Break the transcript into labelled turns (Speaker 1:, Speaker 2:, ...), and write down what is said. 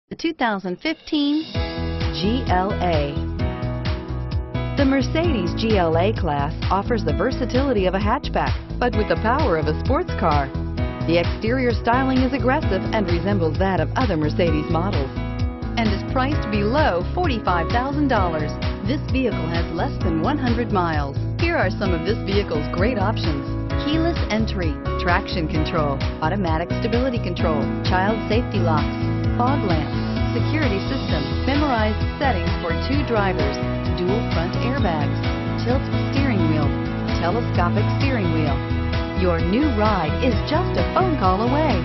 Speaker 1: The 2015 GLA. The Mercedes GLA class offers the versatility of a hatchback, but with the power of a sports car. The exterior styling is aggressive and resembles that of other Mercedes models, and is priced below $45,000. This vehicle has less than 100 miles. Here are some of this vehicle's great options: keyless entry, traction control, automatic stability control, child safety locks, fog lamps, security system, memorized settings for 2 drivers, dual front airbags, tilt steering wheel, telescopic steering wheel. Your new ride is just a phone call away.